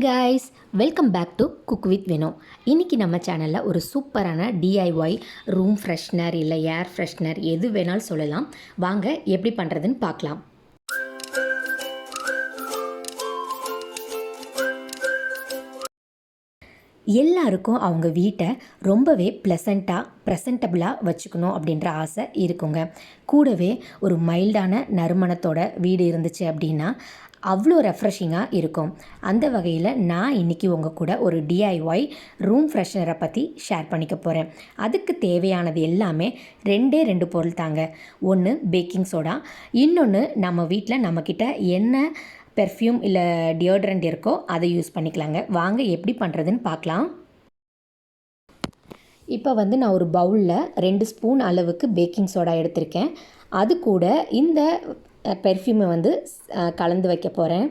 Guys, welcome back to cook with Vino. இன்றைக்கி நம்ம சேனலில் ஒரு சூப்பரான டிஐஒய் ரூம் ஃப்ரெஷ்னர் இல்லை ஏர் ஃப்ரெஷ்னர் எது வேணாலும் சொல்லலாம். வாங்க எப்படி பண்ணுறதுன்னு பார்க்கலாம். எல்லாருக்கும் அவங்க வீட்டை ரொம்பவே ப்ரெசன்டபுளாக வச்சுக்கணும் அப்படின்ற ஆசை இருக்குங்க. கூடவே ஒரு மைல்டான நறுமணத்தோட வீடு இருந்துச்சு அப்படின்னா அவ்வளோ ரெஃப்ரெஷிங்காக இருக்கும். அந்த வகையில் நான் இன்றைக்கி உங்கள் கூட ஒரு டிஐஒய் ரூம் ஃப்ரெஷ்னரை பற்றி ஷேர் பண்ணிக்க போகிறேன். அதுக்கு தேவையானது எல்லாமே ரெண்டு பொருள் தாங்க. ஒன்று பேக்கிங் சோடா, இன்னொன்று நம்ம வீட்டில் நம்மக்கிட்ட என்ன பெர்ஃப்யூம் இல்லை டியோட்ரண்ட் இருக்கோ அதை யூஸ் பண்ணிக்கலாங்க. வாங்க எப்படி பண்ணுறதுன்னு பார்க்கலாம். இப்போ நான் ஒரு பவுலில் 2 ஸ்பூன் அளவுக்கு பேக்கிங் சோடா எடுத்திருக்கேன். அது கூட இந்த பெர்ஃப்யூமை கலந்து வைக்க போகிறேன்.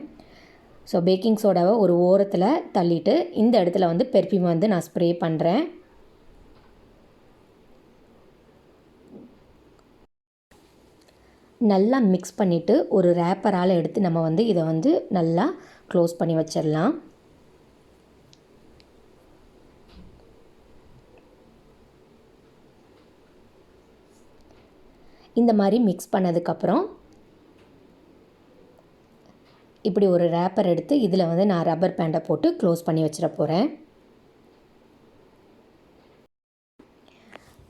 ஸோ பேக்கிங் சோடாவை ஒரு ஓரத்தில் தள்ளிட்டு இந்த இடத்துல பெர்ஃப்யூமை நான் ஸ்ப்ரே பண்ணுறேன். நல்லா மிக்ஸ் பண்ணிவிட்டு ஒரு ரேப்பரால் எடுத்து நம்ம இதை நல்லா க்ளோஸ் பண்ணி வச்சிடலாம். இந்த மாதிரி மிக்ஸ் பண்ணதுக்கப்புறம் இப்படி ஒரு ரேப்பர் எடுத்து இதில் நான் ரப்பர் பேண்டை போட்டு க்ளோஸ் பண்ணி வச்சிட போகிறேன்.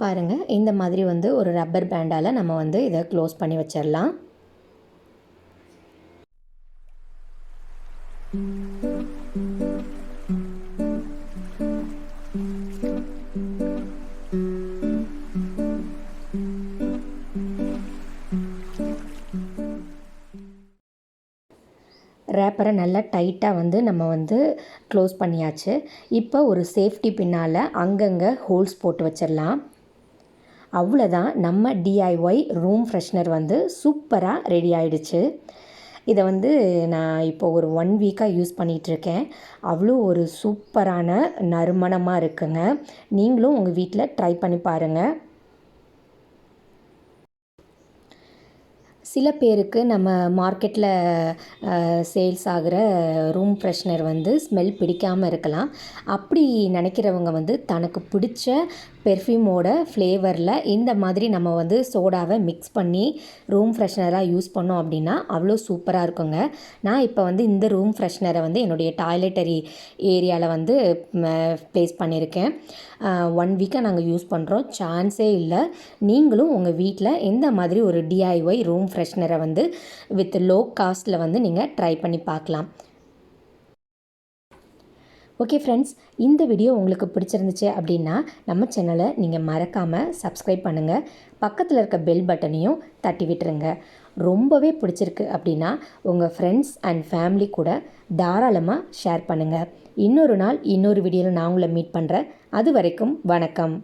பாருங்கள், இந்த மாதிரி ஒரு ரப்பர் பேண்டால் நம்ம இதை க்ளோஸ் பண்ணி வச்சிடலாம். ரேப்பரை நல்லா டைட்டாக நம்ம க்ளோஸ் பண்ணியாச்சு. இப்போ ஒரு சேஃப்டி பின்னால் அங்கங்கே ஹோல்ஸ் போட்டு வச்சிடலாம். அவ்வளோதான், நம்ம டிஐஒய் ரூம் ஃப்ரெஷ்னர் சூப்பராக ரெடி ஆகிடுச்சு. இதை நான் இப்போ ஒரு 1 வீக்காக யூஸ் பண்ணிகிட்ருக்கேன். அவ்வளோ ஒரு சூப்பரான நறுமணமாக இருக்குங்க. நீங்களும் உங்கள் வீட்டில் ட்ரை பண்ணி பாருங்கள். சில பேருக்கு நம்ம மார்க்கெட்டில் சேல்ஸ் ஆகிற ரூம் ஃப்ரெஷ்னர் ஸ்மெல் பிடிக்காமல் இருக்கலாம். அப்படி நினைக்கிறவங்க தனக்கு பிடிச்ச பெர்ஃப்யூமோட ஃப்ளேவரில் இந்த மாதிரி நம்ம சோடாவை மிக்ஸ் பண்ணி ரூம் ஃப்ரெஷ்னராக யூஸ் பண்ணோம் அப்படின்னா அவ்வளோ சூப்பராக இருக்குங்க. நான் இப்போ இந்த ரூம் ஃப்ரெஷ்னரை என்னுடைய டாய்லெட்டரி ஏரியாவில் ப்ளேஸ் பண்ணியிருக்கேன். 1 வீக்காக நாங்கள் யூஸ் பண்ணுறோம். சான்ஸே இல்லை. நீங்களும் உங்கள் வீட்டில் இந்த மாதிரி ஒரு டிஐஒய் ரூம் ஃப்ரெஷ்னரை வித் லோ காஸ்ட்டில் நீங்கள் ட்ரை பண்ணி பார்க்கலாம். ஓகே ஃப்ரெண்ட்ஸ், இந்த வீடியோ உங்களுக்கு பிடிச்சிருந்துச்சு அப்படின்னா நம்ம சேனலை நீங்கள் மறக்காமல் சப்ஸ்கிரைப் பண்ணுங்கள். பக்கத்தில் இருக்க பெல் பட்டனையும் தட்டி விட்டுருங்க. ரொம்பவே பிடிச்சிருக்கு அப்படின்னா உங்கள் ஃப்ரெண்ட்ஸ் அண்ட் ஃபேமிலி கூட தாராளமாக ஷேர் பண்ணுங்கள். இன்னொரு நாள் இன்னொரு வீடியோவில் நான் உங்களை மீட் பண்ணுறேன். அது வரைக்கும் வணக்கம்.